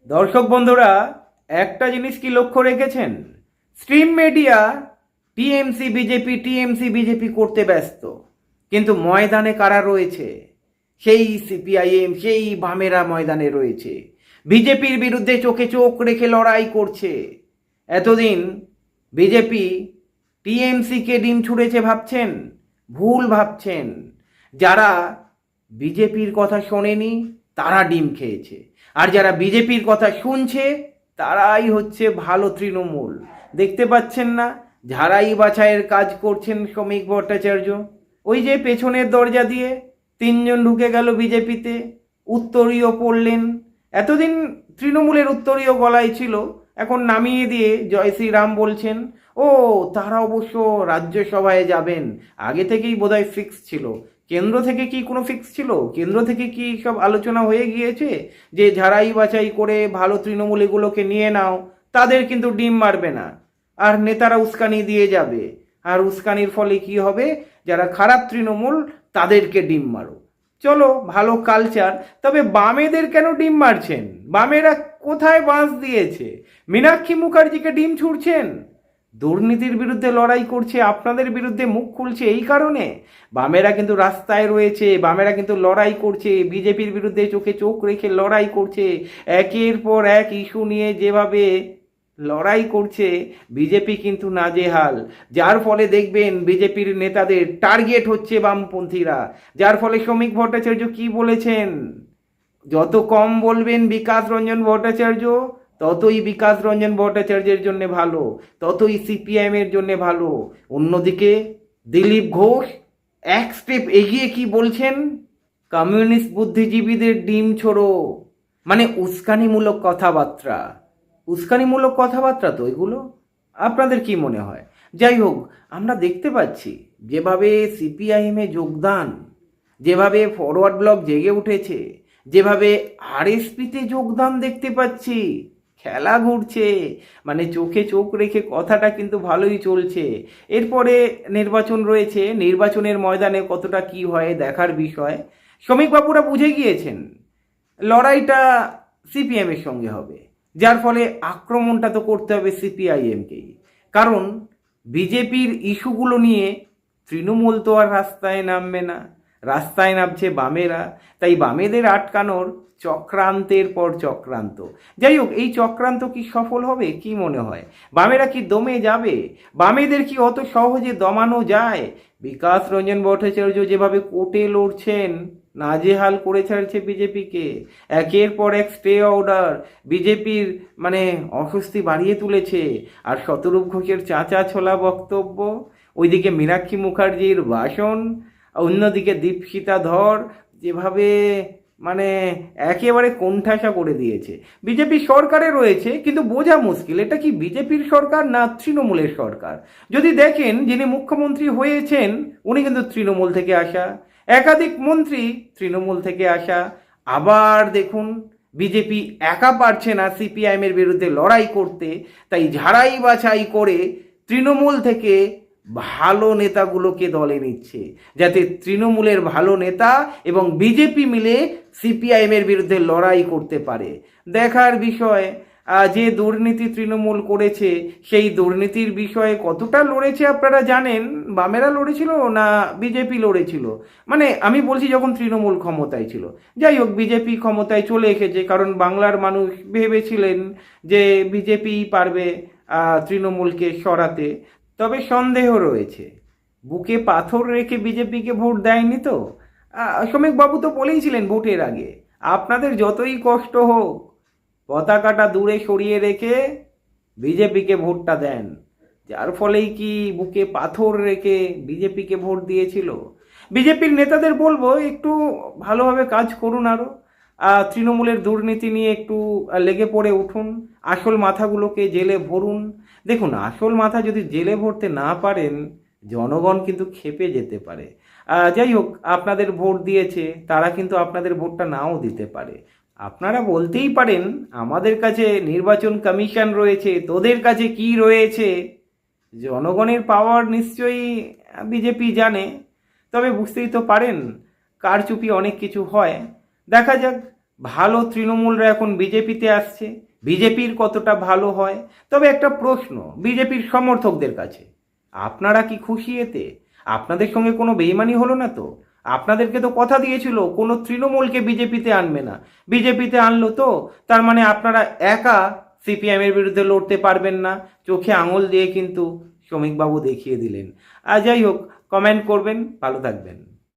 দর্শক বন্ধুরা, একটা জিনিস কি লক্ষ্য রেখেছেন? স্ট্রিম মিডিয়া টিএমসি বিজেপি করতে ব্যস্ত, কিন্তু ময়দানে কারা রয়েছে? সেই সিপিআইএম, সেই বামেরা ময়দানে রয়েছে, বিজেপির বিরুদ্ধে চোখে চোখ রেখে লড়াই করছে। এতদিন বিজেপি টিএমসিকে ডিম ছুঁড়েছে ভাবছেন? ভুল ভাবছেন। যারা বিজেপির কথা শোনেনি তারা ডিম খেয়েছে, আর যারা বিজেপির কথা শুনছে তারাই হচ্ছে ভালো তৃণমূল। দেখতে পাচ্ছেন না? ঝাড়াই বাছাইয়ের কাজ করছেন শ্রমিক ভট্টাচার্য। ওই যে পেছনের দরজা দিয়ে তিনজন ঢুকে গেল বিজেপিতে, উত্তরীয় পড়লেন। এতদিন তৃণমূলের উত্তরীয় গলায় ছিল, এখন নামিয়ে দিয়ে জয় শ্রীরাম বলছেন। ও, তারা অবশ্য রাজ্যসভায় যাবেন, আগে থেকেই বোধহয় ফিক্স ছিল। কেন্দ্র থেকে কি কোনো ফিক্স ছিল? কেন্দ্র থেকে কি সব আলোচনা হয়ে গিয়েছে যে ঝাড়াই বাছাই করে ভালো তৃণমূল এগুলোকে নিয়ে নাও, তাদের কিন্তু ডিম মারবে না, আর নেতারা উস্কানি দিয়ে যাবে, আর উস্কানির ফলে কি হবে? যারা খারাপ তৃণমূল তাদেরকে ডিম মারো। চলো, ভালো কালচার। তবে বামেদের কেন ডিম মারছেন? বামেরা কোথায় বাঁশ দিয়েছে? মীনাক্ষী মুখার্জিকে ডিম ছুড়ছেন? দুর্নীতির বিরুদ্ধে লড়াই করছে, আপনাদের বিরুদ্ধে মুখ খুলছে, এই কারণে বামেরা কিন্তু রাস্তায় রয়েছে, বামেরা কিন্তু লড়াই করছে, বিজেপির বিরুদ্ধে চোখে চোখ রেখে লড়াই করছে। একের পর এক ইস্যু নিয়ে যেভাবে লড়াই করছে, বিজেপি কিন্তু নাজেহাল। যার ফলে দেখবেন বিজেপির নেতাদের টার্গেট হচ্ছে বামপন্থীরা। যার ফলে শ্রমিক ভট্টাচার্য কি বলেছেন? যত কম বলবেন বিকাশ রঞ্জন ভট্টাচার্য, ততই বিকাশ রঞ্জন ভট্টাচার্যের জন্য ভালো, ততই সিপিআইএমের জন্য ভালো। অন্যদিকে দিলীপ ঘোষ এক স্টেপ এগিয়ে কি বলছেন? কমিউনিস্ট বুদ্ধিজীবীদের ডিম ছোড়ো, মানে উস্কানিমূলক কথাবার্তা। উস্কানিমূলক কথাবার্তা তো এগুলো। আপনাদের কি মনে হয়? যাই হোক, আমরা দেখতে পাচ্ছি যেভাবে সিপিআইএমে যোগদান, যেভাবে ফরওয়ার্ড ব্লক জেগে উঠেছে, যেভাবে আরএসপিতে যোগদান দেখতে পাচ্ছি, খেলা ঘুরছে, মানে চোখে চোখ রেখে কথাটা কিন্তু ভালোই চলছে। এরপরে নির্বাচন রয়েছে, নির্বাচনের ময়দানে কতটা কি হয় দেখার বিষয়। শ্রমিকবাবুরা বুঝে গিয়েছেন লড়াইটা সিপিএমের সঙ্গে হবে, যার ফলে আক্রমণটা তো করতে হবে সিপিআইএমকেই। কারণ বিজেপির ইস্যুগুলো নিয়ে তৃণমূল তো আর রাস্তায় নামবে না, রাস্তায় নামছে বামেরা। তাই বামেদের আটকানোর চক্রান্তের পর চক্রান্ত। যাই হোক, এই চক্রান্ত কি সফল হবে? কি মনে হয়? বামেরা কি দমে যাবে? বামেদের কি অত সহজে দমানো যায়? বিকাশ রঞ্জন ভট্টাচার্য যেভাবে কোর্টে লড়ছেন, নাজেহাল করে ছাড়ছে বিজেপিকে। একের পর এক স্টে অর্ডার বিজেপির মানে অস্বস্তি বাড়িয়ে তুলেছে। আর শতরূপ ঘোষের চাঁচা ছোলা বক্তব্য, ওইদিকে মীনাক্ষী মুখার্জির ভাষণ, অন্যদিকে দীপশিতা ধর যেভাবে মানে একেবারে কোণঠাসা করে দিয়েছে। বিজেপি সরকারে রয়েছে, কিন্তু বোঝা মুশকিল এটা কি বিজেপির সরকার না তৃণমূলের সরকার। যদি দেখেন যিনি মুখ্যমন্ত্রী হয়েছেন উনি কিন্তু তৃণমূল থেকে আসা, একাধিক মন্ত্রী তৃণমূল থেকে আসা। আবার দেখুন বিজেপি একা পারছে না সিপিআইএমের বিরুদ্ধে লড়াই করতে, তাই ঝাড়াই বাছাই করে তৃণমূল থেকে ভালো নেতাগুলোকে দলে নিচ্ছে, যাতে তৃণমূলের ভালো নেতা এবং বিজেপি মিলে সিপিআইএমের বিরুদ্ধে লড়াই করতে পারে। দেখার বিষয় যে দুর্নীতি তৃণমূল করেছে সেই দুর্নীতির বিষয়ে কতটা লড়েছে আপনারা জানেন? বামেরা লড়েছিল না বিজেপি লড়েছিল? মানে আমি বলছি যখন তৃণমূল ক্ষমতায় ছিল। যাই হোক, বিজেপি ক্ষমতায় চলে এসেছে কারণ বাংলার মানুষ ভেবেছিলেন যে বিজেপি পারবে তৃণমূলকে সরাতে। তবে সন্দেহ রয়েছে, বুকে পাথর রেখে বিজেপিকে ভোট দেয়নি তো। শ্রমিকবাবু তো বলেইছিলেন ভোটের আগে, আপনাদের যতই কষ্ট হোক পতাকাটা দূরে সরিয়ে রেখে বিজেপিকে ভোটটা দেন। যার ফলেই কি বুকে পাথর রেখে বিজেপিকে ভোট দিয়েছিল। বিজেপির নেতাদের বলবো একটু ভালোভাবে কাজ করুন, আরও তৃণমূলের দুর্নীতি নিয়ে একটু লেগে পড়ে উঠুন, আসল মাথাগুলোকে জেলে ভরুন। দেখুন, আসল মাথা যদি জেলে ভরতে না পারেন জনগণ কিন্তু ক্ষেপে যেতে পারে। যাই হোক, আপনাদের ভোট দিয়েছে, তারা কিন্তু আপনাদের ভোটটা নাও দিতে পারে। আপনারা বলতেই পারেন আমাদের কাছে নির্বাচন কমিশন রয়েছে, তোদের কাছে কি রয়েছে? জনগণের পাওয়ার নিশ্চয়ই বিজেপি জানে, তবে বুঝতেই তো পারেন কারচুপি অনেক কিছু হয়। দেখা যাক ভালো তৃণমূলরা এখন বিজেপিতে আসছে, বিজেপির কতটা ভালো হয়। তবে একটা প্রশ্ন বিজেপির সমর্থকদের কাছে, আপনারা কি খুশি এতে? আপনাদের সঙ্গে কোনো বেইমানি হলো না তো? আপনাদেরকে তো কথা দিয়েছিল কোনো তৃণমূলকে বিজেপিতে আনবে না, বিজেপিতে আনলো তো, তার মানে আপনারা একা সিপিএমের বিরুদ্ধে লড়তে পারবেন না। চোখে আঙুল দিয়ে কিন্তু শ্রমিকবাবু দেখিয়ে দিলেন। আর যাই হোক, কমেন্ট করবেন, ভালো থাকবেন।